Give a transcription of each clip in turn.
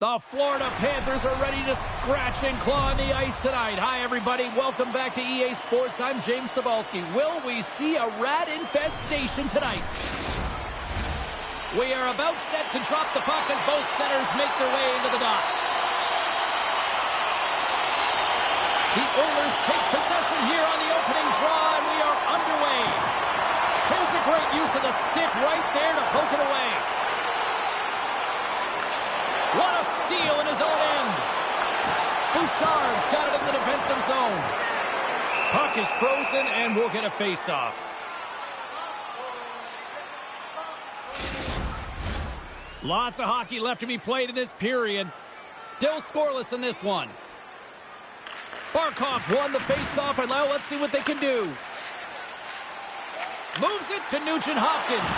The Florida Panthers are ready to scratch and claw on the ice tonight. Hi, everybody. Welcome back to EA Sports. I'm James Cebulski. Will we see a rat infestation tonight? We are about set to drop the puck as both centers make their way into the dot. The Oilers take possession here on the opening draw, and we are underway. Here's a great use of the stick right there to poke it away. What a steal in his own end. Bouchard's got it in the defensive zone. Puck is frozen, and we'll get a face-off. Lots of hockey left to be played in this period. Still scoreless in this one. Barkov's won the face-off, and now let's see what they can do. Moves it to Nugent-Hopkins.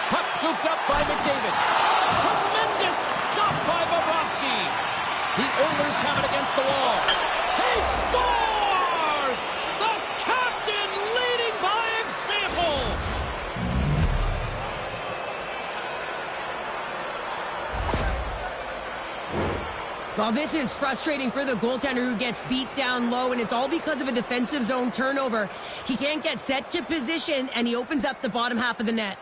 Puck scooped up by McDavid. Tremendous stop by Bobrovsky. The Oilers have it against the wall. He scores! The captain leading by example. Well, this is frustrating for the goaltender who gets beat down low, and it's all because of a defensive zone turnover. He can't get set to position, and he opens up the bottom half of the net.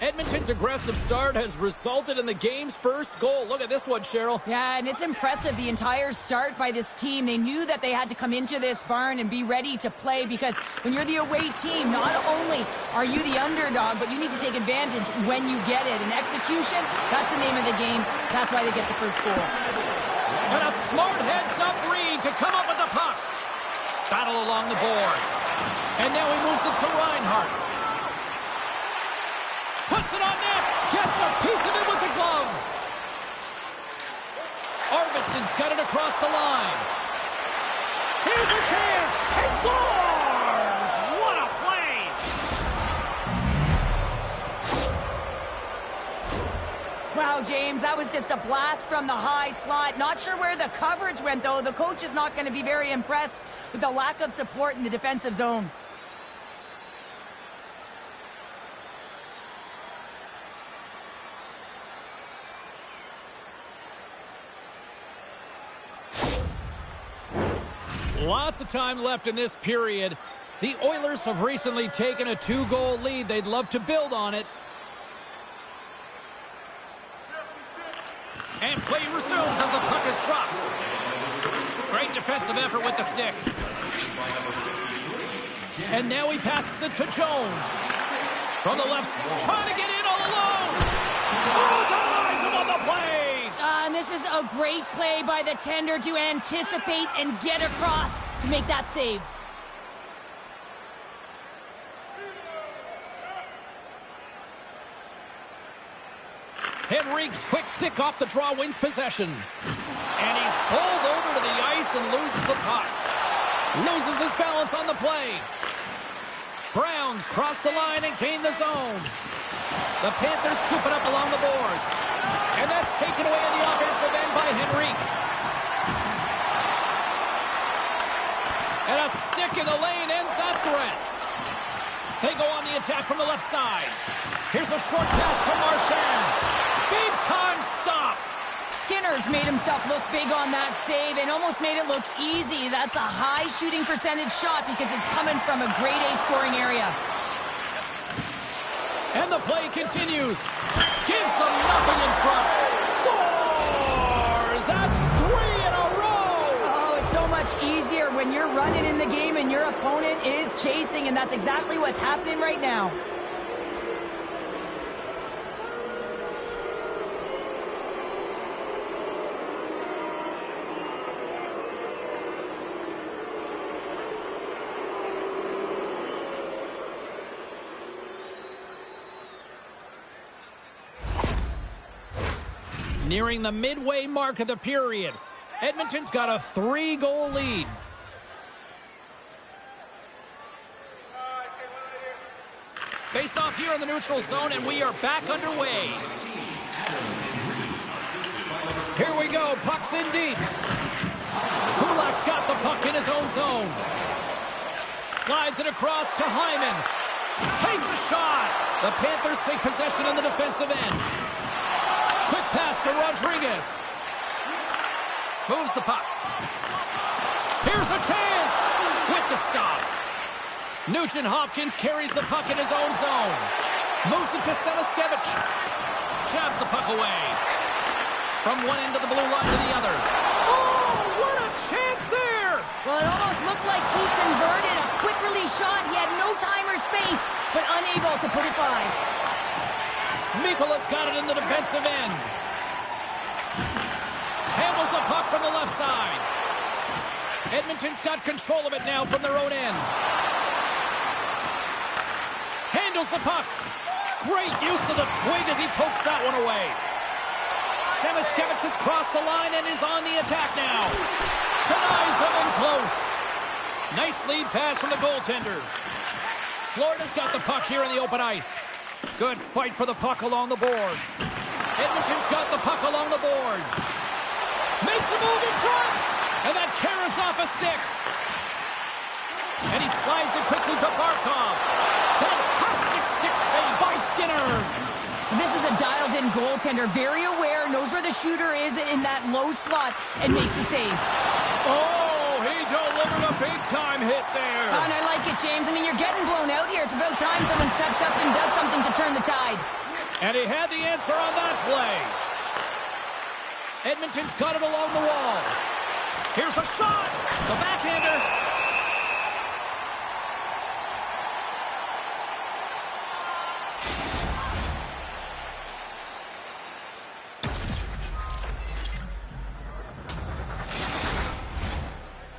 Edmonton's aggressive start has resulted in the game's first goal. Look at this one, Cheryl. Yeah, and it's impressive, the entire start by this team. They knew that they had to come into this barn and be ready to play, because when you're the away team, not only are you the underdog, but you need to take advantage when you get it. And execution, that's the name of the game. That's why they get the first goal. And a smart heads-up read to come up with the puck. Battle along the boards. And now he moves it to Reinhart. Puts it on net. Gets a piece of it with the glove. Arvidsson's got it across the line. Here's a chance. He scores! What a play! Wow, James, that was just a blast from the high slot. Not sure where the coverage went, though. The coach is not going to be very impressed with the lack of support in the defensive zone. Lots of time left in this period. The Oilers have recently taken a 2-goal lead. They'd love to build on it. And play resumes as the puck is dropped. Great defensive effort with the stick. And now he passes it to Jones. From the left, trying to get in all alone. Oh, ties him on the play. And this is a great play by the tender to anticipate and get across to make that save. Henrique's quick stick off the draw wins possession. And he's pulled over to the ice and loses the puck. Loses his balance on the play. Browns cross the line and gain the zone. The Panthers scoop it up along the boards. And that's taken away in the offensive end by Henrique. And a stick in the lane ends that threat. They go on the attack from the left side. Here's a short pass to Marchand. Big time stop. Skinner's made himself look big on that save and almost made it look easy. That's a high shooting percentage shot because it's coming from a grade A scoring area. And the play continues. Gives them nothing in front. Scores! That's 3 in a row! Oh, it's so much easier when you're running in the game and your opponent is chasing, and that's exactly what's happening right now. Nearing the midway mark of the period. Edmonton's got a 3-goal lead. Face off here in the neutral zone, and we are back underway. Here we go, puck's in deep. Kulak's got the puck in his own zone. Slides it across to Hyman. Takes a shot. The Panthers take possession in the defensive end. Quick pass to Rodriguez. Moves the puck. Here's a chance with the stop. Nugent Hopkins carries the puck in his own zone. Moves it to Semiskevich. Jabs the puck away. From one end of the blue line to the other. Oh, what a chance there! Well, it almost looked like he converted a quick release shot. He had no time or space, but unable to put it by. Mikola's got it in the defensive end. Handles the puck from the left side. Edmonton's got control of it now from their own end. Handles the puck. Great use of the twig as he pokes that one away. Semiskevich has crossed the line and is on the attack now. Denies him in close. Nice lead pass from the goaltender. Florida's got the puck here in the open ice. Good fight for the puck along the boards. Edmonton's got the puck along the boards. Makes a move in front. And that carries off a stick. And he slides it quickly to Barkov. Fantastic stick save by Skinner. This is a dialed-in goaltender, very aware, knows where the shooter is in that low slot, and makes the save. Oh, he delivered a big-time hit there. And I like it, James. I mean, you're getting blown out here. It's about time someone steps up and does something to turn the tide. And he had the answer on that play. Edmonton's got it along the wall. Here's a shot. The backhander.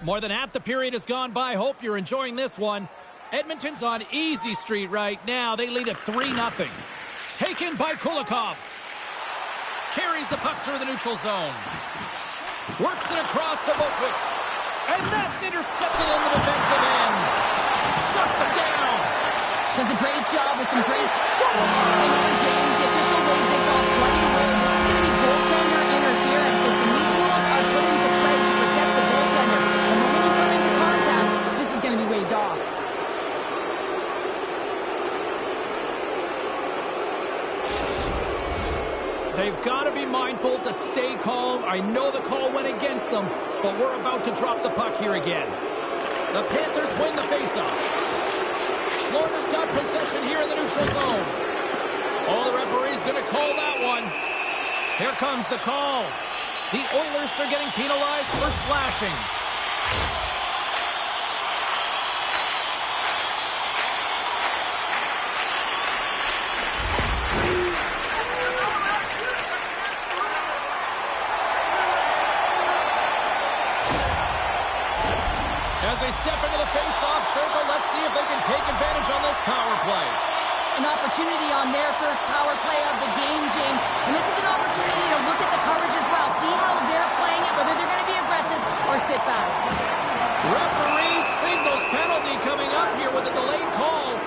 More than half the period has gone by. Hope you're enjoying this one. Edmonton's on easy street right now. They lead at 3-0. Taken by Kulikov. Carries the puck through the neutral zone. Works it across to Boqvist. And that's intercepted in the defensive end. Shuts it down. Does a great job with some great stuff. James, the official waved this off right away. This is going to be goaltender interference. Listen, these rules are put into play to protect the goaltender. And when you come into contact, this is going to be waved off. They've got to be mindful to stay calm. I know the call went against them, but we're about to drop the puck here again. The Panthers win the faceoff. Florida's got possession here in the neutral zone. Oh, the referee's going to call that one. Here comes the call. The Oilers are getting penalized for slashing. As they step into the face-off circle, let's see if they can take advantage on this power play. An opportunity on their first power play of the game, James. And this is an opportunity to look at the coverage as well. See how they're playing it, whether they're going to be aggressive or sit back. Referee signals penalty coming up here with a delayed call.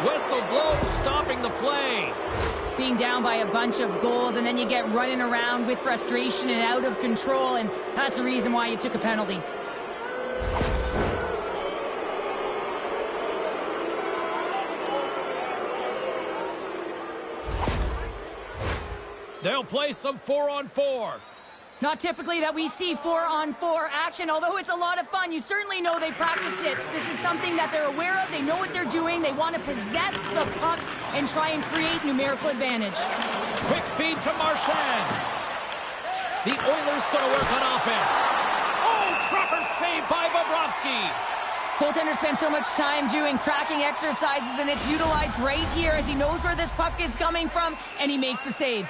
Whistle blows, stopping the play. Being down by a bunch of goals, and then you get running around with frustration and out of control, and that's the reason why you took a penalty. They'll play some 4-on-4. Not typically that we see 4-on-4 action, although it's a lot of fun. You certainly know they practice it. This is something that they're aware of. They know what they're doing. They want to possess the puck and try and create numerical advantage. Quick feed to Marchand. The Oilers going to work on offense. Oh, trapper saved by Bobrovsky. Goaltender spends so much time doing tracking exercises, and it's utilized right here as he knows where this puck is coming from, and he makes the save.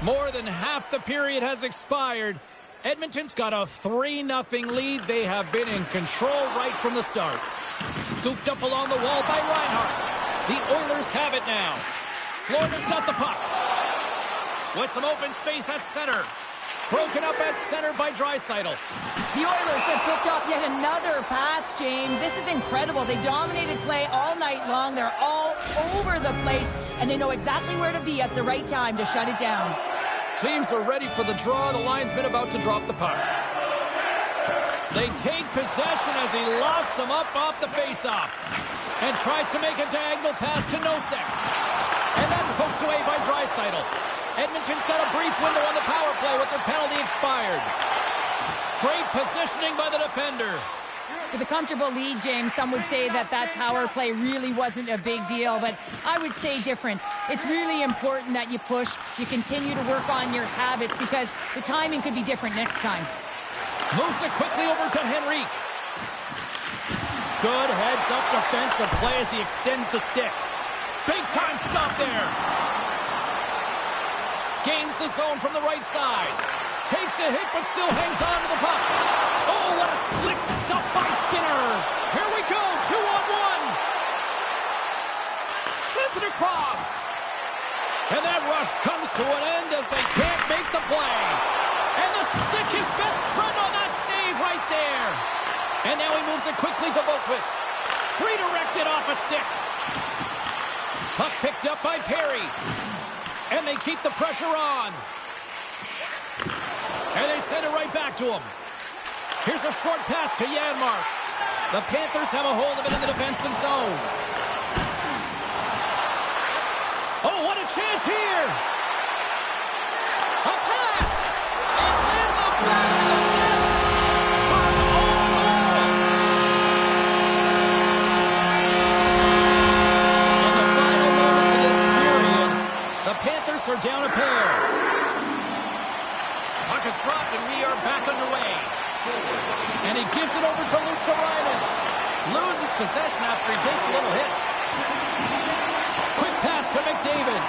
More than half the period has expired. Edmonton's got a 3-0 lead. They have been in control right from the start. Scooped up along the wall by Reinhart. The Oilers have it now. Florida's got the puck. With some open space at center. Broken up at center by Draisaitl. The Oilers have picked up yet another pass, James. This is incredible. They dominated play all night long. They're all over the place, and they know exactly where to be at the right time to shut it down. Teams are ready for the draw. The linesman about to drop the puck. They take possession as he locks them up off the faceoff and tries to make a diagonal pass to Nosek. And that's poked away by Draisaitl. Edmonton's got a brief window on the power play with their penalty expired. Great positioning by the defender. With a comfortable lead, James, some would say that power play really wasn't a big deal, but I would say different. It's really important that you push, you continue to work on your habits because the timing could be different next time. Moves it quickly over to Henrique. Good heads-up defensive play as he extends the stick. Big-time stop there. Gains the zone from the right side. Takes a hit, but still hangs on to the puck. Oh, what a slick stop by Skinner. Here we go, 2-on-1. Sends it across. And that rush comes to an end as they can't make the play. And the stick is best friend on that save right there. And now he moves it quickly to Boqvist. Redirected off a stick. Puck picked up by Perry. And they keep the pressure on. And they send it right back to him. Here's a short pass to Janmark. The Panthers have a hold of it in the defensive zone. Oh, what a chance here! A pass! It's in the back of the net! For an own goal! In the final moments of this period, the Panthers are down a pair. Puck is dropped and we are back underway. And he gives it over to Luosterainen. Loses possession after he takes a little hit. Quick pass to McDavid.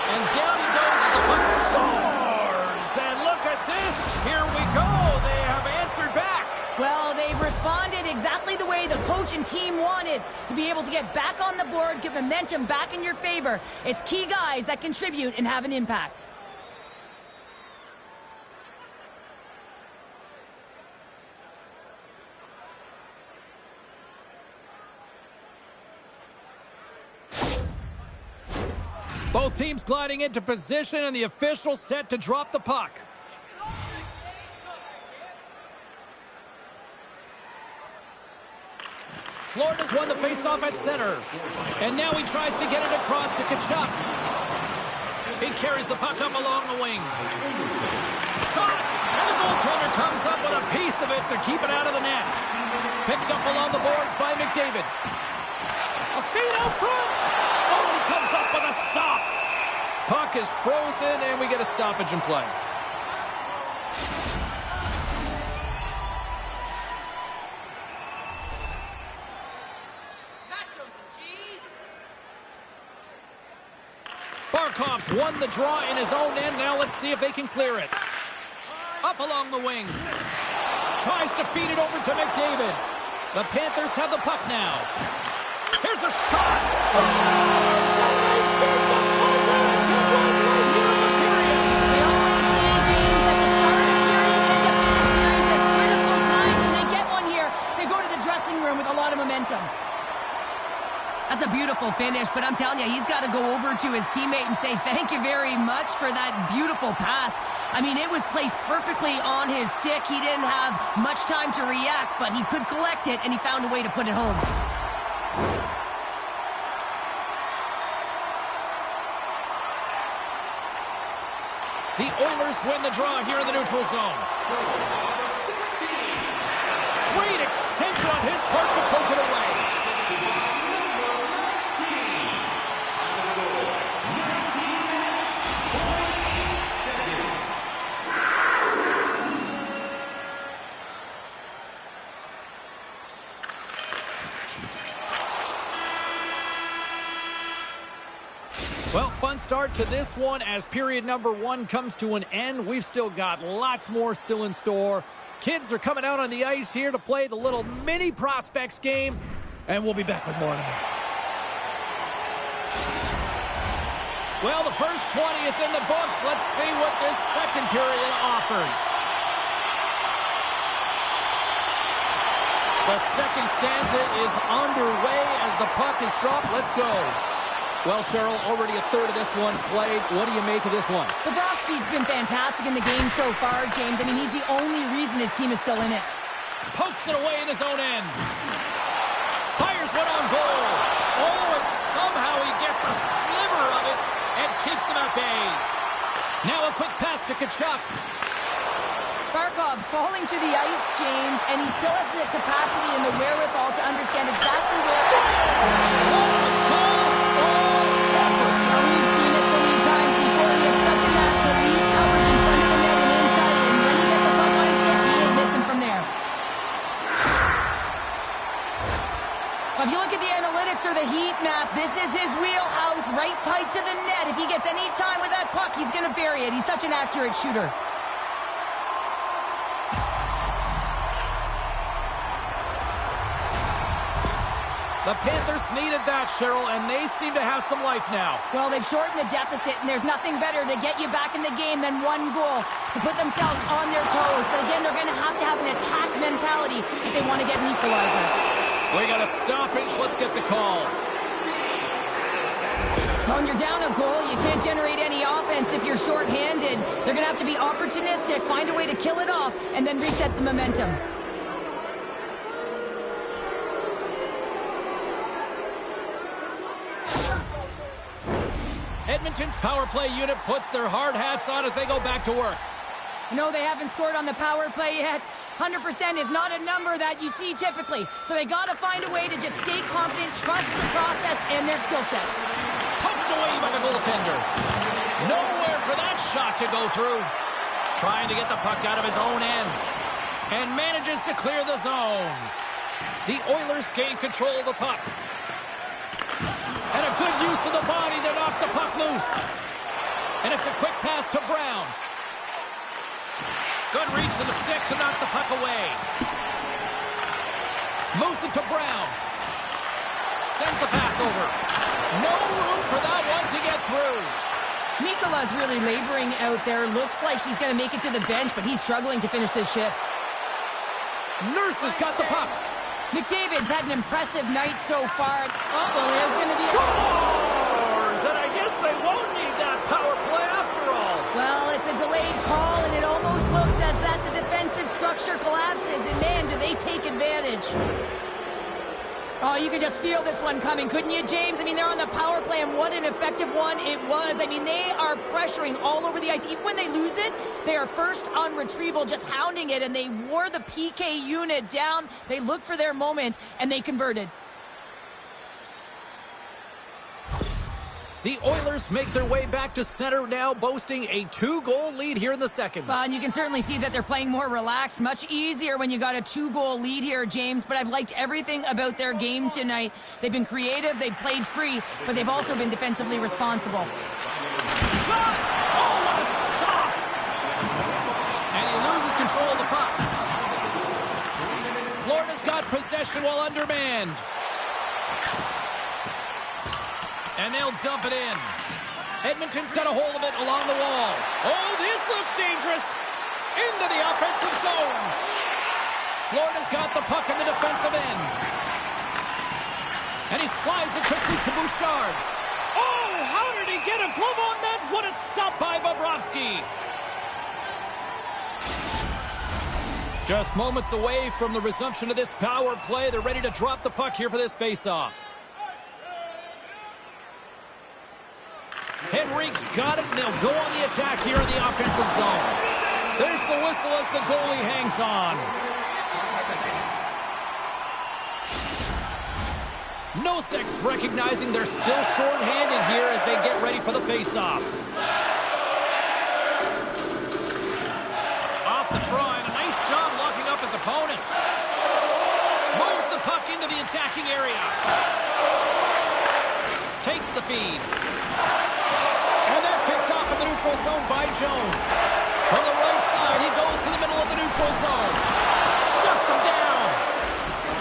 And down he goes as the puck scores. And look at this. Here we go. They have answered back. Well, they've responded exactly the way the coach and team wanted, to be able to get back on the board, get momentum back in your favor. It's key guys that contribute and have an impact. Both teams gliding into position, and the official set to drop the puck. Florida's won the faceoff at center. And now he tries to get it across to Tkachuk. He carries the puck up along the wing. Shot! And the goaltender comes up with a piece of it to keep it out of the net. Picked up along the boards by McDavid. A feed out front! Oh, he comes up with a stop! Puck is frozen, and we get a stoppage in play. Barkov's won the draw in his own end. Now let's see if they can clear it. Up along the wing. Tries to feed it over to McDavid. The Panthers have the puck now. Here's a shot. Scores! And they beat the buzzer into one right here in the period. They always say, James, that to start a period and to finish periods at critical times, and they get one here. They go to the dressing room with a lot of momentum. That's a beautiful finish, but I'm telling you, he's got to go over to his teammate and say thank you very much for that beautiful pass. I mean, it was placed perfectly on his stick. He didn't have much time to react, but he could collect it, and he found a way to put it home. The Oilers win the draw here in the neutral zone. Great extension on his part to poke it away. Well, fun start to this one as period number 1 comes to an end. We've still got lots more still in store. Kids are coming out on the ice here to play the little mini prospects game, and we'll be back with more in a minute. Well, the first 20 is in the books. Let's see what this second period offers. The second stanza is underway as the puck is dropped. Let's go. Well, Cheryl, already a third of this one played. What do you make of this one? Bobrovsky's been fantastic in the game so far, James. I mean, he's the only reason his team is still in it. Pokes it away in his own end. Fires one on goal. Oh, and somehow he gets a sliver of it and keeps him at bay. Now a quick pass to Tkachuk. Barkov's falling to the ice, James, and he still has the capacity and the wherewithal to understand exactly where... We've seen it so many times before. He has such a knack to lose coverage in front of the net and inside, and when he gets a puck on his stick, he ain't missing from there. If you look at the analytics or the heat map, this is his wheelhouse, right tight to the net. If he gets any time with that puck, he's going to bury it. He's such an accurate shooter. The Panthers needed that, Cheryl, and they seem to have some life now. Well, they've shortened the deficit, and there's nothing better to get you back in the game than one goal to put themselves on their toes. But again, they're going to have an attack mentality if they want to get an equalizer. We got a stoppage. Let's get the call. When you're down a goal, you can't generate any offense if you're shorthanded. They're going to have to be opportunistic, find a way to kill it off, and then reset the momentum. Edmonton's power play unit puts their hard hats on as they go back to work. No, they haven't scored on the power play yet. 100% is not a number that you see typically. So they got to find a way to just stay confident, trust the process and their skill sets. Poked away by the goaltender. Nowhere for that shot to go through. Trying to get the puck out of his own end. And manages to clear the zone. The Oilers gain control of the puck. And a good use of the body to knock the puck loose. And it's a quick pass to Brown. Good reach to the stick to knock the puck away. Moves it to Brown. Sends the pass over. No room for that one to get through. Mikola's really laboring out there. Looks like he's going to make it to the bench, but he's struggling to finish this shift. Nurse has got the puck. McDavid's had an impressive night so far. Uh-oh, there's going to be... Scores! And I guess they won't need that power play after all. Well, it's a delayed call, and it almost looks as that the defensive structure collapses. And, man, do they take advantage. Oh, you could just feel this one coming, couldn't you, James? I mean, they're on the power play, and what an effective one it was. I mean, they are pressuring all over the ice. Even when they lose it, they are first on retrieval, just hounding it, and they wore the PK unit down. They looked for their moment, and they converted. The Oilers make their way back to center now, boasting a 2-goal lead here in the second. And you can certainly see that they're playing more relaxed. Much easier when you got a 2-goal lead here, James. But I've liked everything about their game tonight. They've been creative, they've played free, but they've also been defensively responsible. Shot! Oh, what a stop! And he loses control of the puck. Florida's got possession while undermanned. And they'll dump it in. Edmonton's got a hold of it along the wall. Oh, this looks dangerous. Into the offensive zone. Florida's got the puck in the defensive end. And he slides it quickly to Bouchard. Oh, how did he get a glove on that? What a stop by Bobrovsky. Just moments away from the resumption of this power play. They're ready to drop the puck here for this face-off. Henrique's got it, and they'll go on the attack here in the offensive zone. There's the whistle as the goalie hangs on. Nosek's recognizing they're still short-handed here as they get ready for the face-off. Off the draw, and a nice job locking up his opponent. Moves the puck into the attacking area. Takes the feed. And that's picked off in the neutral zone by Jones. From the right side, he goes to the middle of the neutral zone. Shuts him down.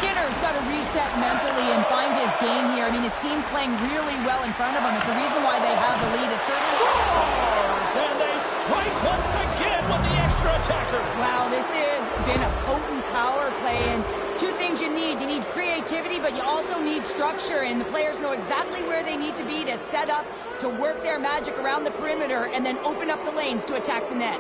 Skinner's got to reset mentally and find his game here. I mean, His team's playing really well in front of him. It's the reason why they have the lead. It's certainly... Scores! And they strike once again with the extra attacker. Wow, this has been a potent power play. And two things you need. You need creativity, but you also need structure. And the players know exactly where they need to be to set up, to work their magic around the perimeter, and then open up the lanes to attack the net.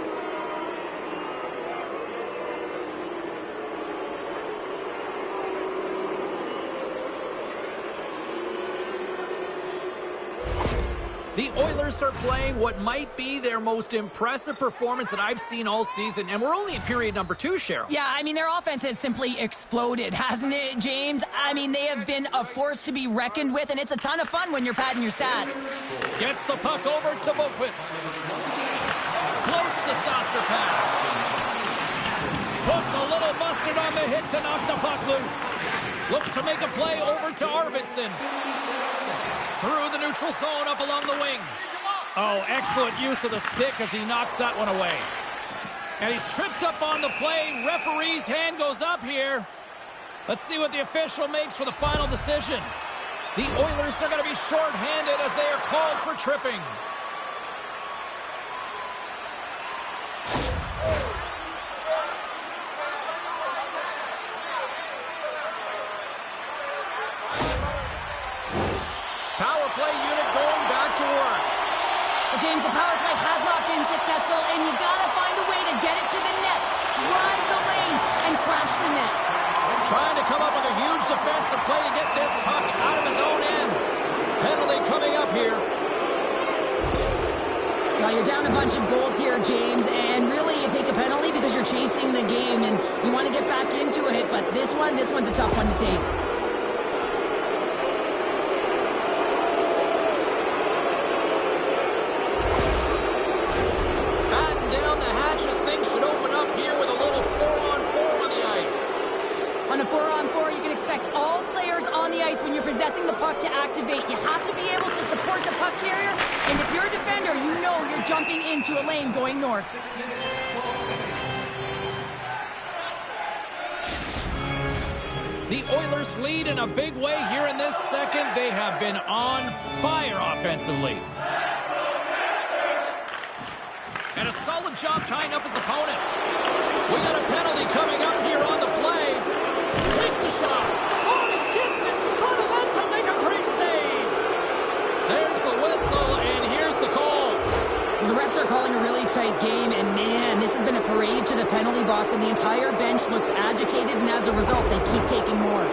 The Oilers are playing what might be their most impressive performance that I've seen all season, and we're only in period number 2, Cheryl. Yeah, I mean, their offense has simply exploded, hasn't it, James? I mean, they have been a force to be reckoned with, and it's a ton of fun when you're padding your stats. Gets the puck over to Boqvist. Floats the saucer pass. Puts a little mustard on the hit to knock the puck loose. Looks to make a play over to Arvidsson. Through the neutral zone, up along the wing. Oh, excellent use of the stick as he knocks that one away. And he's tripped up on the play. Referee's hand goes up here. Let's see what the official makes for the final decision. The Oilers are going to be shorthanded as they are called for tripping. Power play unit going back to work. Well, James, the power play has not been successful, and you got to find a way to get it to the net, drive the lanes, and crash the net. Trying to come up with a huge defensive play to get this puck out of his own end. Penalty coming up here. Well, you're down a bunch of goals here, James, and really you take a penalty because you're chasing the game, and you want to get back into it, but this one's a tough one to take. On a 4-on-4, you can expect all players on the ice when you're possessing the puck to activate. You have to be able to support the puck carrier, and if you're a defender, you know you're jumping into a lane going north. The Oilers lead in a big way here in this second. They have been on fire offensively. And a solid job tying up his opponent. We got a penalty coming up here on the play. Takes a shot. Oh, he gets in front of that to make a great save. There's the whistle, and here's the call. Well, the refs are calling a really tight game, and man, this has been a parade to the penalty box, and the entire bench looks agitated, and as a result, they keep taking more.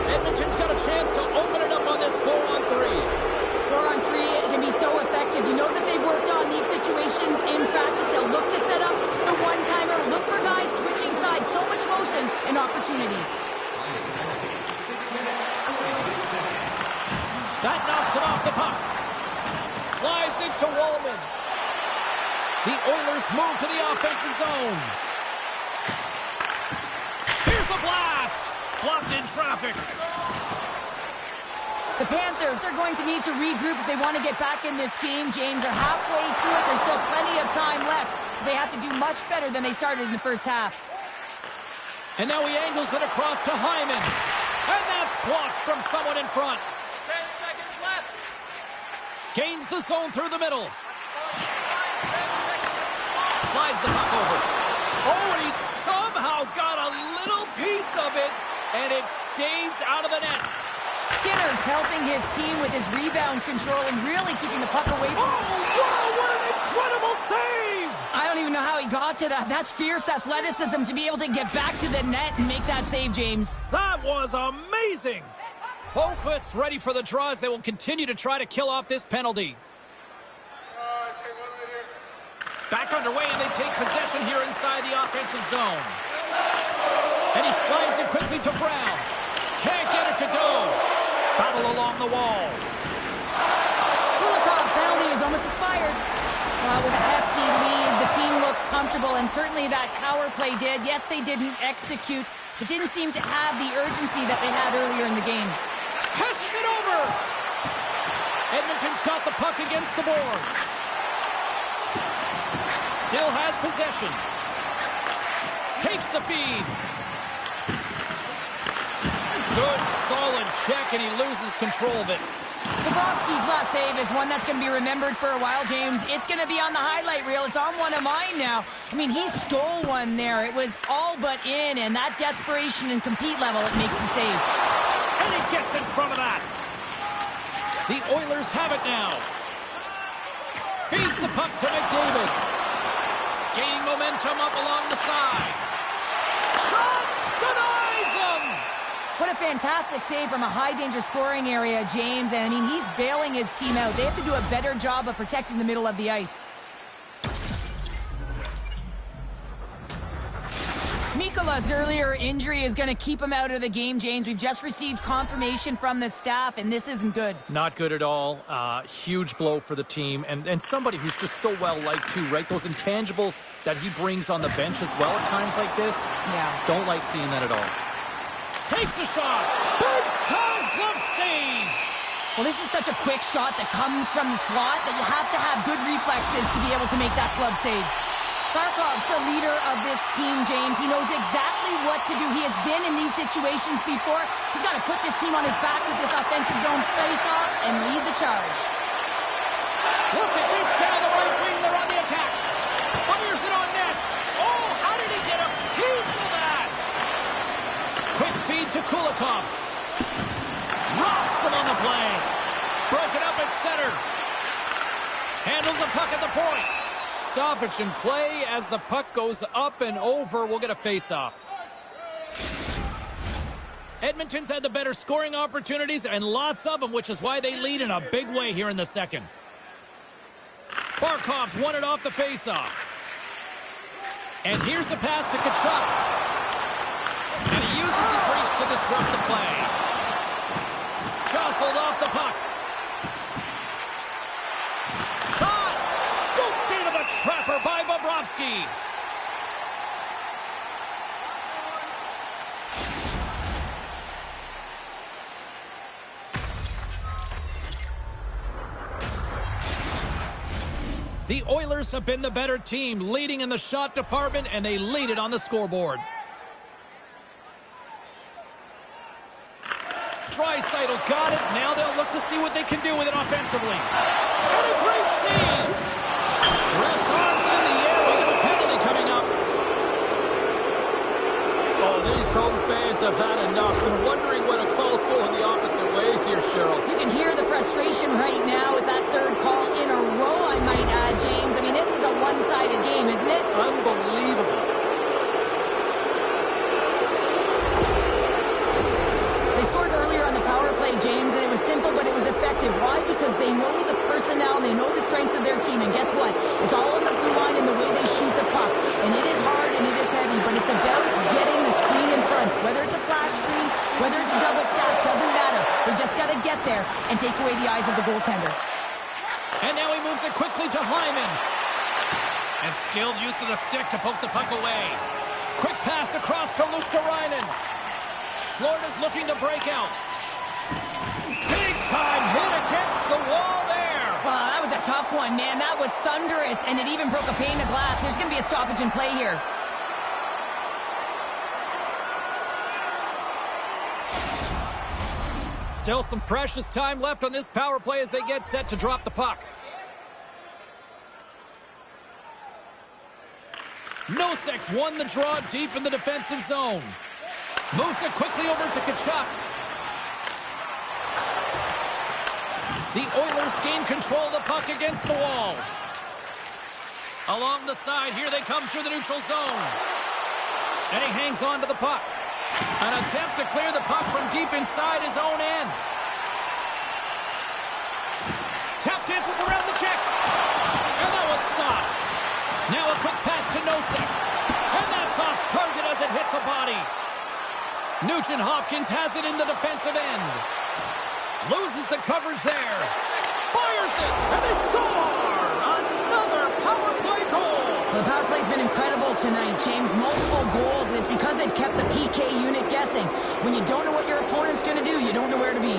Edmonton's got a chance to open it up on this 4-on-3. 4-on-3, it can be so effective. You know that they've worked on these situations in practice. They'll look to set up the one-timer, look for guys switching sides. So much motion and opportunity. That knocks him off the puck. Slides into Wallman. The Oilers move to the offensive zone. Here's a blast. Blocked in traffic. The Panthers, they're going to need to regroup if they want to get back in this game, James. They're halfway through it. There's still plenty of time left. They have to do much better than they started in the first half. And now he angles it across to Hyman. And that's blocked from someone in front. 10 seconds left. Gains the zone through the middle. Slides the puck over. Oh, and he somehow got a little piece of it, and it stays out of the net. Skinner's helping his team with his rebound control and really keeping the puck away from... Oh, wow, what an incredible save! I don't even know how he got to that. That's fierce athleticism to be able to get back to the net and make that save, James. That was amazing! Boqvist ready for the draws. They will continue to try to kill off this penalty. Back underway, and they take possession here inside the offensive zone. And he slides it quickly to Brown. Can't get it to go. Battle along the wall. Kulikov's penalty is almost expired. With a hefty lead, the team looks comfortable, and certainly that power play did. Yes, they didn't execute. It didn't seem to have the urgency that they had earlier in the game. Passes it over. Edmonton's got the puck against the boards. Still has possession. Takes the feed. Good, solid check, and he loses control of it. Bobrovsky's last save is one that's going to be remembered for a while, James. It's going to be on the highlight reel. It's on one of mine now. I mean, he stole one there. It was all but in, and that desperation and compete level, it makes the save. And he gets in front of that. The Oilers have it now. Feeds the puck to McDavid. Gaining momentum up along the side. Shot! Denies him! What a fantastic save from a high-danger scoring area, James. And, I mean, he's bailing his team out. They have to do a better job of protecting the middle of the ice. Mikola's earlier injury is going to keep him out of the game, James. We've just received confirmation from the staff, and this isn't good. Not good at all. Huge blow for the team. And somebody who's just so well-liked, too, right? Those intangibles that he brings on the bench as well at times like this. Yeah. Don't like seeing that at all. Takes a shot. Big-time glove save. Well, this is such a quick shot that comes from the slot that you have to have good reflexes to be able to make that glove save. Barkov's the leader of this team, James. He knows exactly what to do. He has been in these situations before. He's got to put this team on his back with this offensive zone face-off and lead the charge. Look at this down the right wing. They're on the attack. Fires it on net. Oh, how did he get a piece of that? Quick feed to Kulikov. Rocks him on the play. Broken up at center. Handles the puck at the point. Stoppage in play as the puck goes up and over. We'll get a face-off. Edmonton's had the better scoring opportunities and lots of them, which is why they lead in a big way here in the second. Barkov's won it off the face-off. And here's the pass to Tkachuk. And he uses his reach to disrupt the play. Jostled off the puck. Trapper by Bobrovsky. The Oilers have been the better team, leading in the shot department, and they lead it on the scoreboard. Draisaitl's got it. Now they'll look to see what they can do with it offensively. And a great save. Ref's arms in the air. We got a penalty coming up. Oh, these home fans have had enough. They're wondering when a call's going the opposite way here, Cheryl. You can hear the frustration right now with that third call in a row, I might add, James. I mean, this is a one-sided game, isn't it? Unbelievable. They scored earlier on the power play, James, and it was simple, but it was effective. Why? Because they know the personnel, and they know the strengths of their team, and guess what? It's all on the blue line in the way they shoot the puck, and it is hard and it is heavy, but it's about getting the screen in front. Whether it's a flash screen, whether it's a double stack, doesn't matter. They just got to get there and take away the eyes of the goaltender. And now he moves it quickly to Hyman. And skilled use of the stick to poke the puck away. Quick pass across to Luosterainen. Florida's looking to break out. Big time hit against the wall there. That was a tough one, man. That was thunderous, and it even broke a pane of glass. There's going to be a stoppage in play here. Still some precious time left on this power play as they get set to drop the puck. Nosek's won the draw deep in the defensive zone. Moves it quickly over to Tkachuk. The Oilers gain control of the puck against the wall. Along the side, here they come through the neutral zone. And he hangs on to the puck. An attempt to clear the puck from deep inside his own end. Tap dances around the check. And that one's stopped. Now a quick pass to Nosek. And that's off target as it hits a body. Nugent Hopkins has it in the defensive end. Loses the coverage there. Fires it, and they score! Another power play goal! The power play's been incredible tonight, James. Multiple goals, and it's because they've kept the PK unit guessing. When you don't know what your opponent's going to do, you don't know where to be.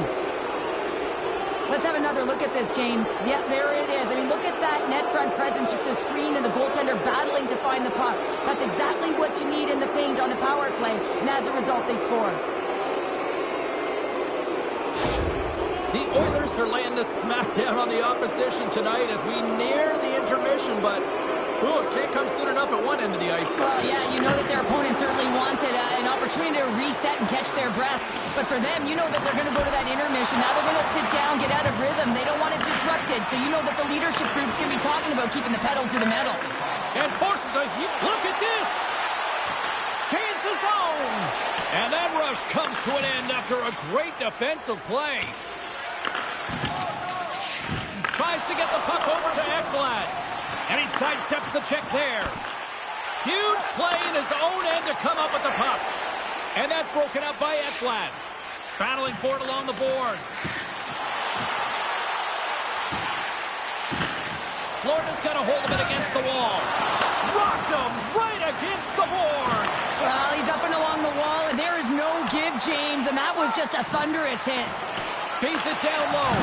Let's have another look at this, James. Yeah, there it is. I mean, look at that net front presence, just the screen and the goaltender battling to find the puck. That's exactly what you need in the paint on a power play, and as a result, they score. The Oilers are laying the smackdown on the opposition tonight as we near the intermission, but it can't come soon enough at one end of the ice. Well, yeah, you know that their opponent certainly wants it, an opportunity to reset and catch their breath. But for them, you know that they're going to go to that intermission. Now they're going to sit down, get out of rhythm. They don't want it disrupted. So you know that the leadership group's going to be talking about keeping the pedal to the metal. And forces a huge... Look at this! Gains the zone! And that rush comes to an end after a great defensive play. Tries to get the puck over to Ekblad. And he sidesteps the check there. Huge play in his own end to come up with the puck. And that's broken up by Ekblad. Battling for it along the boards. Florida's got a hold of it against the wall. Rocked him right against the boards. Well, he's up and along the wall, and there is no give, James. And that was just a thunderous hit. Feeds it down low.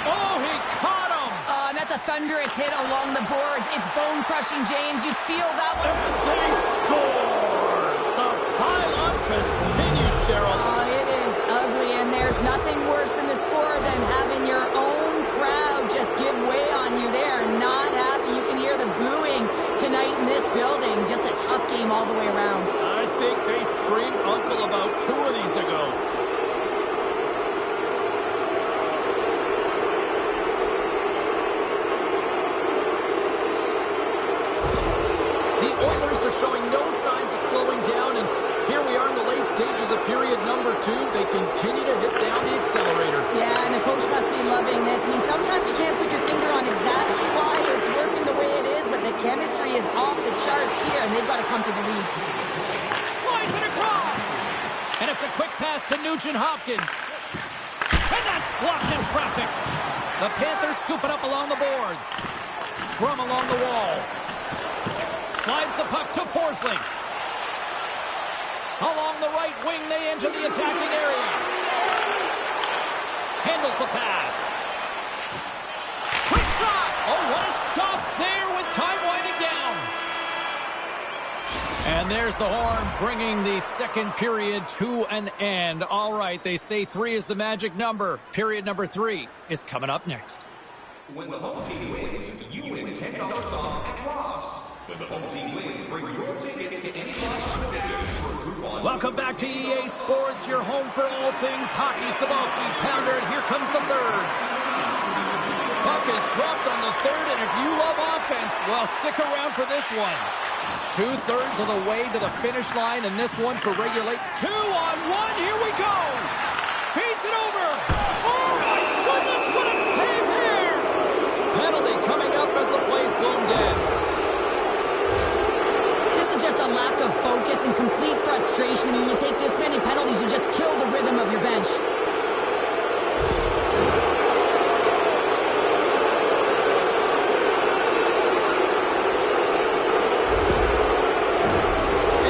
Oh, he caught him. And that's a thunderous hit along the boards. It's bone-crushing, James. You feel that one. And they score. The pile-on continues, Cheryl. It is ugly, and there's nothing worse in the score than having your own crowd just give way on you. They are not happy. You can hear the booing tonight in this building. Just a tough game all the way around. I think they screamed uncle about 2 of these ago. Showing no signs of slowing down, and here we are in the late stages of period number 2. They continue to hit down the accelerator. Yeah, and the coach must be loving this. I mean, sometimes you can't put your finger on exactly why it's working the way it is, but the chemistry is off the charts here, and they've got a comfortable lead. Slides it across! And it's a quick pass to Nugent Hopkins. And that's blocked in traffic. The Panthers scoop it up along the boards. Scrum along the wall. Slides the puck to Forsling. Along the right wing, they enter the attacking area. Handles the pass. Quick shot! Oh, what a stop there with time winding down. And there's the horn, bringing the second period to an end. All right, they say 3 is the magic number. Period number 3 is coming up next. When the home team wins, you win $10 off at Rob's. When the home team wins, bring your tickets to any Rob's. Welcome back to EA Sports, your home for all things hockey. Sabalski, Pounder, here comes the third. Puck is dropped on the third, and if you love offense, well, stick around for this one. 2/3 of the way to the finish line, and this one for regulate. 2-on-1, here we go! Feeds it over! Oh my goodness, what a save here! Penalty coming up as the play's blown dead. Just a lack of focus and complete frustration. When you take this many penalties, you just kill the rhythm of your bench.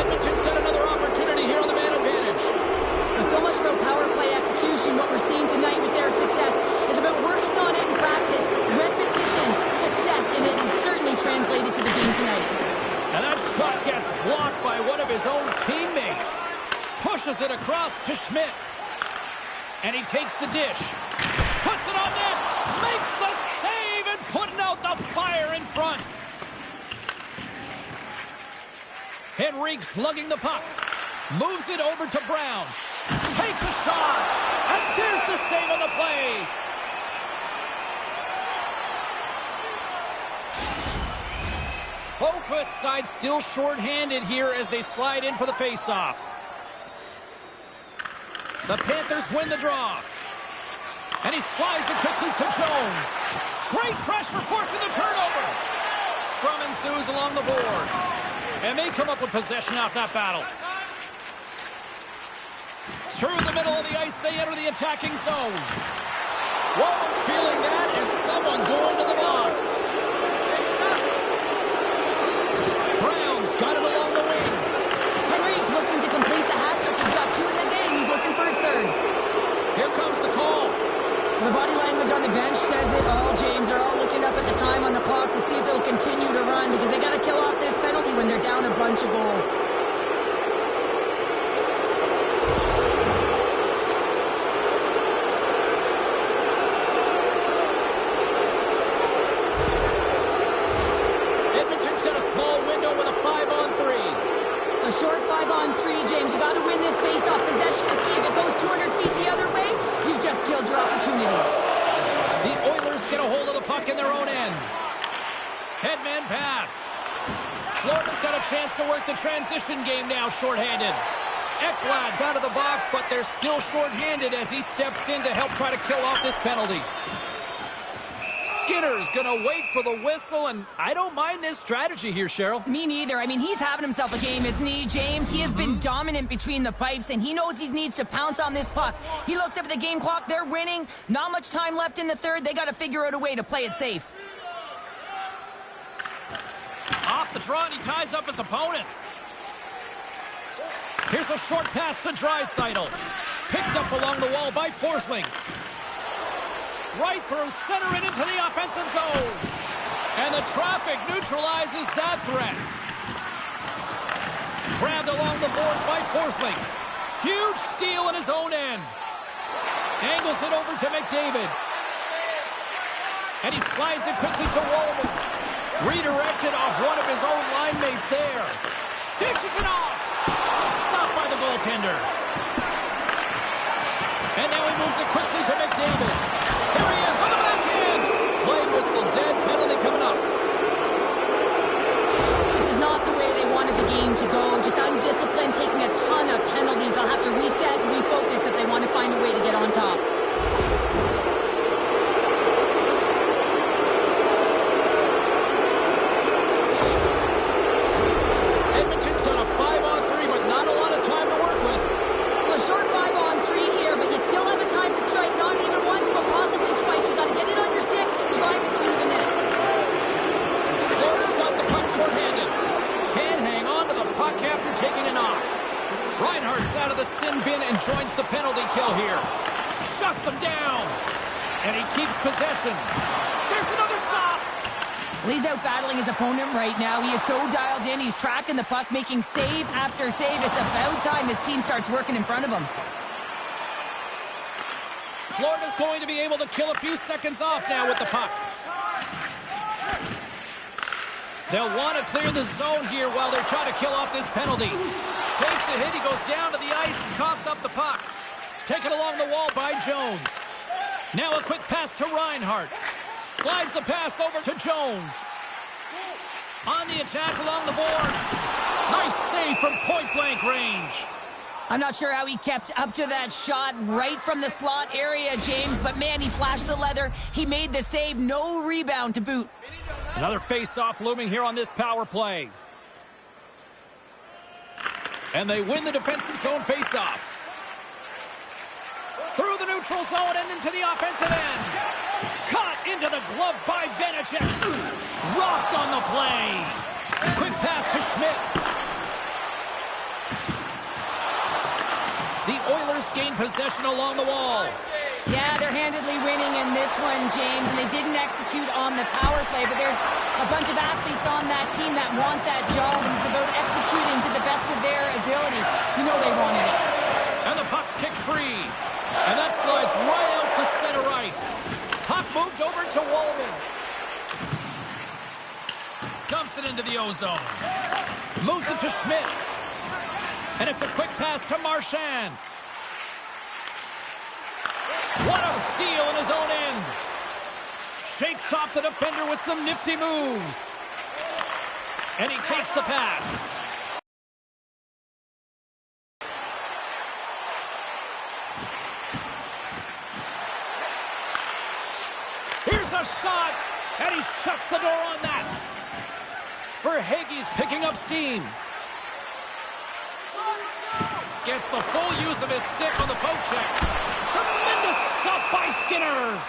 Edmonton's got another opportunity here on the man advantage. With so much about power play execution, what we're seeing tonight with their success is about working on it in practice, repetition, success, and it is certainly translated to the game tonight. And that shot gets blocked by one of his own teammates. Pushes it across to Schmidt. And he takes the dish. Puts it on net. Makes the save and putting out the fire in front. Henrique's lugging the puck. Moves it over to Brown. Takes a shot. And there's the save on the play. Boquist's side still short-handed here as they slide in for the face-off. The Panthers win the draw. And he slides it quickly to Jones. Great pressure forcing the turnover. Scrum ensues along the boards. And they come up with possession off that battle. Through the middle of the ice, they enter the attacking zone. Woman's feeling that as someone's going to the box. Brown's got it along the wing. Henrique's looking to complete the hat-trick. He's got 2 in the game. He's looking for his third. Here comes the call. The body language on the short 5-on-3, James. You got to win this face-off. Possession is key. If it goes 200 feet the other way, you've just killed your opportunity. The Oilers get a hold of the puck in their own end. Headman pass. Florida's got a chance to work the transition game now, shorthanded. Ekblad's out of the box, but they're still shorthanded as he steps in to help try to kill off this penalty. Skinner's going to wait for the whistle, and I don't mind this strategy here, Cheryl. Me neither. I mean, he's having himself a game, isn't he, James? He has been dominant between the pipes, and he knows he needs to pounce on this puck. He looks up at the game clock. They're winning. Not much time left in the third. They got to figure out a way to play it safe. Off the draw, and he ties up his opponent. Here's a short pass to Draisaitl. Picked up along the wall by Forsling. Right through center and into the offensive zone. And the traffic neutralizes that threat. Grabbed along the boards by Forsling. Huge steal in his own end. Angles it over to McDavid. And he slides it quickly to Wallman. Redirected off one of his own line mates there. Dishes it off. Stopped by the goaltender. And now he moves it quickly to McDavid. Here he is on the backhand. Play whistle dead. Penalty coming up. This is not the way they wanted the game to go. Just undisciplined, taking a ton of penalties. They'll have to reset and refocus if they want to find a way to get on top. Edmonton's got a 5-on-3, but not a lot of time to work with. A short 5-on-3 here, but you still have a time to strike, not even once, but possibly twice. You got to get it on your stick, drive it through the net. Florida's got the puck shorthanded. Can't hang on to the puck after taking a knock. Reinhardt's out of the sin bin and joins the penalty kill here. Shuts him down. And he keeps possession. There's another stop. He's out battling his opponent right now. He is so dialed in. He's tracking the puck, making save after save. It's about time his team starts working in front of him. Florida's going to be able to kill a few seconds off now with the puck. They'll want to clear the zone here while they're trying to kill off this penalty. Takes a hit. He goes down to the ice and coughs up the puck. Taken along the wall by Jones. Now a quick pass to Reinhardt. Slides the pass over to Jones. On the attack along the boards. Nice save from point-blank range. I'm not sure how he kept up to that shot right from the slot area, James, but man, he flashed the leather. He made the save. No rebound to boot. Another face-off looming here on this power play. And they win the defensive zone face-off. Through the neutral zone and into the offensive end. Caught into the glove by Beneček. Rocked on the play. Quick pass to Schmidt. The Oilers gain possession along the wall. Yeah, they're handedly winning in this one, James, and they didn't execute on the power play, but there's a bunch of athletes on that team that want that job, and it's about executing to the best of their ability. You know they wanted it. And the puck's kicked free. And that slides right out to center ice. Puck moved over to Wallman. Dumps it into the ozone. Moves it to Schmidt. And it's a quick pass to Marchand. What a steal in his own end. Shakes off the defender with some nifty moves. And he takes the pass. Here's a shot, and he shuts the door on that. Verhaeghe's picking up steam. Gets the full use of his stick on the poke check. Tremendous stop by Skinner.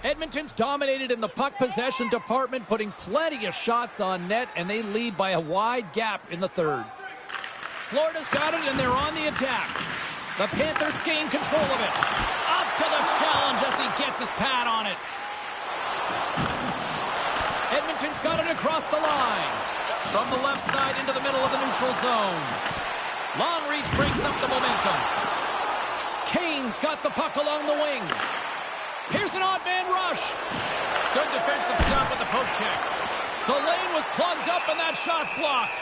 Edmonton's dominated in the puck possession department, putting plenty of shots on net, and they lead by a wide gap in the third. Florida's got it, and they're on the attack. The Panthers gain control of it. Up to the challenge as he gets his pad on it. Edmonton's got it across the line. From the left side into the middle of the neutral zone. Long reach brings up the momentum. Kane's got the puck along the wing. Here's an odd man rush. Good defensive stop with the poke check. The lane was plugged up and that shot's blocked.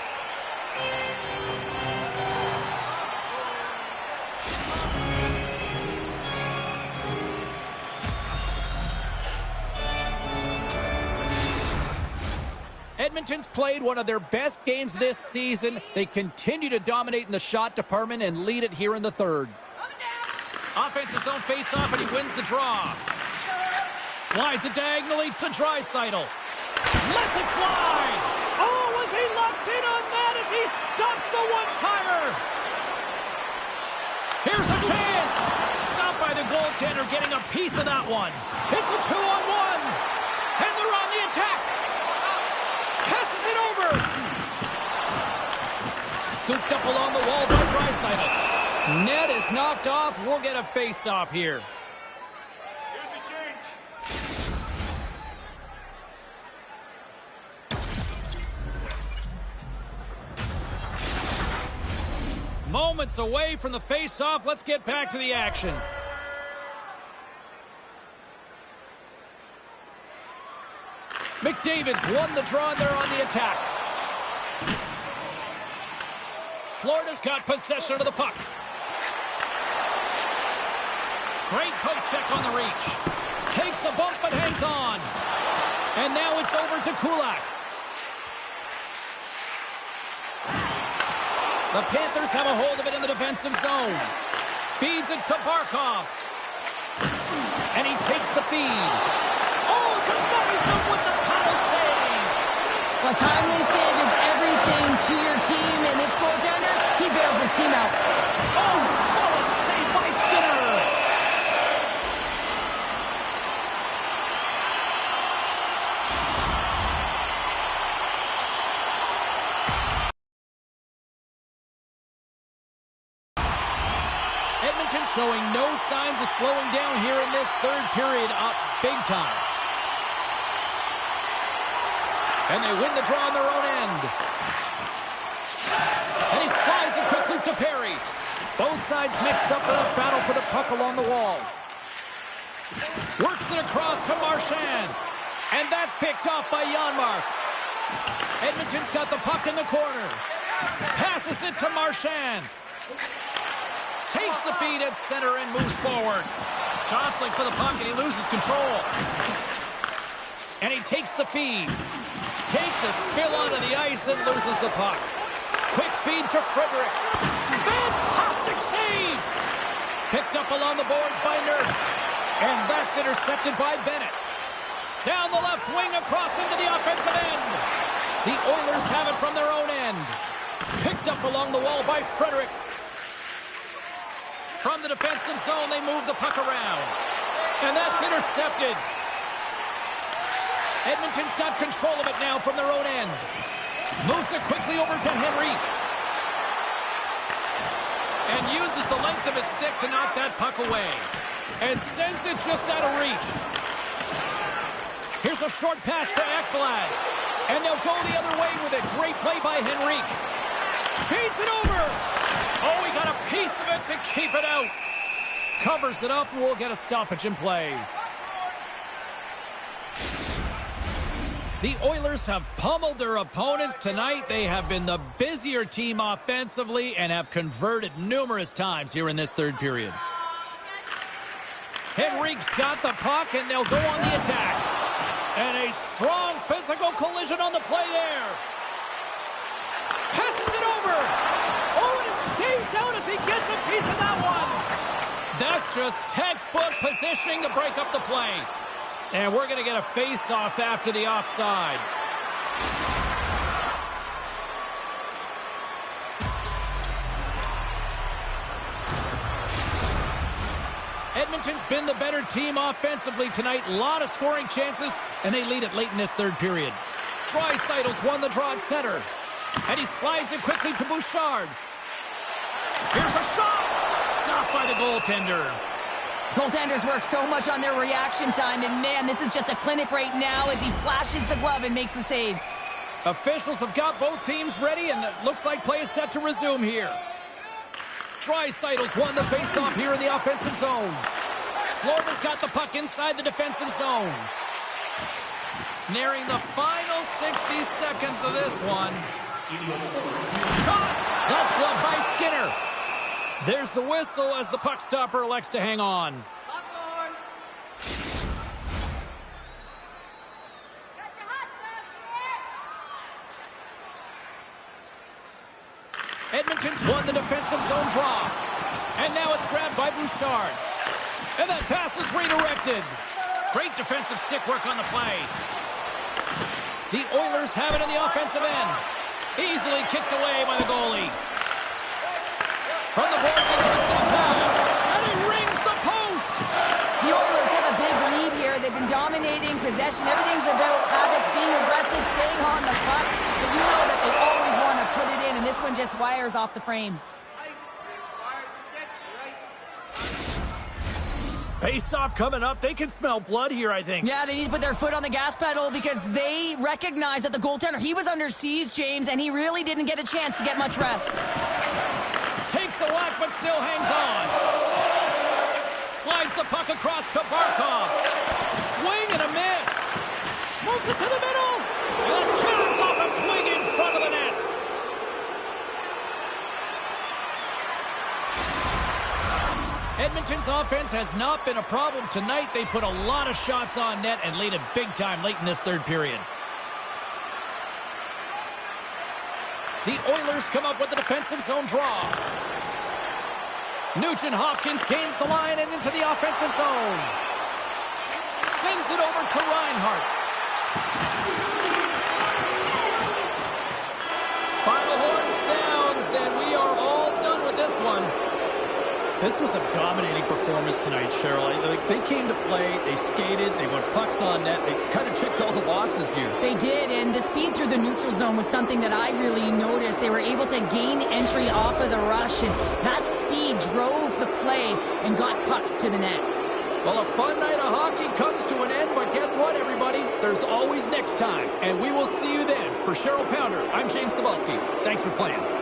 Edmonton's played one of their best games this season. They continue to dominate in the shot department and lead it here in the third. Offensive zone face-off, and he wins the draw. Slides it diagonally to Draisaitl. Lets it fly! Oh, was he locked in on that as he stops the one-timer? Here's a chance! Stopped by the goaltender, getting a piece of that one. It's a 2-on-1, and they're on the attack. Passes it over. Scooped up along the wall by Draisaitl. Net is knocked off. We'll get a face-off here. Here's the change. Moments away from the face-off. Let's get back to the action. McDavid's won the draw, and they're on the attack. Florida's got possession of the puck. Great poke check on the reach. Takes a bump but hangs on. And now it's over to Kulak. The Panthers have a hold of it in the defensive zone. Feeds it to Barkov. And he takes the feed. Oh, to Mason with the paddle save. Well, timely save is everything to your team, and this goaltender, he bails his team out. Oh, solid save by Skinner. Edmonton showing no signs of slowing down here in this third period, up big time. And they win the draw on their own end. And he slides it quickly to Perry. Both sides mixed up in a battle for the puck along the wall. Works it across to Marchand. And that's picked off by Janmark. Edmonton's got the puck in the corner. Passes it to Marchand. Takes the feed at center and moves forward. Jostling for the puck, and he loses control. And he takes the feed. Takes a spill onto the ice and loses the puck. Quick feed to Frederick. Fantastic save! Picked up along the boards by Nurse. And that's intercepted by Bennett. Down the left wing across into the offensive end. The Oilers have it from their own end. Picked up along the wall by Frederick. From the defensive zone, they move the puck around. And that's intercepted. Edmonton's got control of it now from their own end. Moves it quickly over to Henrique. And uses the length of his stick to knock that puck away. And sends it just out of reach. Here's a short pass to Ekblad. And they'll go the other way with it. Great play by Henrique. Feeds it over. Oh, he got a piece of it to keep it out. Covers it up, and we'll get a stoppage in play. The Oilers have pummeled their opponents tonight. They have been the busier team offensively and have converted numerous times here in this third period. Henrique's got the puck, and they'll go on the attack. And a strong physical collision on the play there. Passes it over. Oh, and it stays out as he gets a piece of that one. That's just textbook positioning to break up the play. And we're going to get a face-off after the offside. Edmonton's been the better team offensively tonight. A lot of scoring chances, and they lead it late in this third period. Draisaitl's won the draw at center. And he slides it quickly to Bouchard. Here's a shot! Stopped by the goaltender. Goaltenders work so much on their reaction time, and man, this is just a clinic right now as he flashes the glove and makes the save. Officials have got both teams ready, and it looks like play is set to resume here. Draisaitl's won the faceoff here in the offensive zone. Florida's got the puck inside the defensive zone. Nearing the final 60 seconds of this one. Shot! That's gloved by Skinner. There's the whistle as the puck stopper elects to hang on. Edmonton's won the defensive zone draw. And now it's grabbed by Bouchard. And that pass is redirected. Great defensive stick work on the play. The Oilers have it in the offensive end. Easily kicked away by the goalie. From the boards, he takes that pass. And he rings the post. The Oilers have a big lead here. They've been dominating possession. Everything's about habits, being aggressive, staying on the puck. But you know that they always want to put it in, and this one just wires off the frame. Face-off coming up. They can smell blood here, I think. Yeah, they need to put their foot on the gas pedal because they recognize that the goaltender, he was under siege, James, and he really didn't get a chance to get much rest. Takes a whack, but still hangs on. Slides the puck across to Barkov. Swing and a miss. Moves it to the middle. And cannons off a twig in front of the net. Edmonton's offense has not been a problem tonight. They put a lot of shots on net and lead it big time late in this third period. The Oilers come up with the defensive zone draw. Nugent-Hopkins gains the line and into the offensive zone. Sends it over to Reinhart. Final horn sounds, and we are all done with this one. This was a dominating performance tonight, Cheryl. They came to play, they skated, they went pucks on net, they kind of checked all the boxes here. They did, and the speed through the neutral zone was something that I really noticed. They were able to gain entry off of the rush, and that speed drove the play and got pucks to the net. Well, a fun night of hockey comes to an end, but guess what, everybody? There's always next time, and we will see you then. For Cheryl Pounder, I'm James Cebulski. Thanks for playing.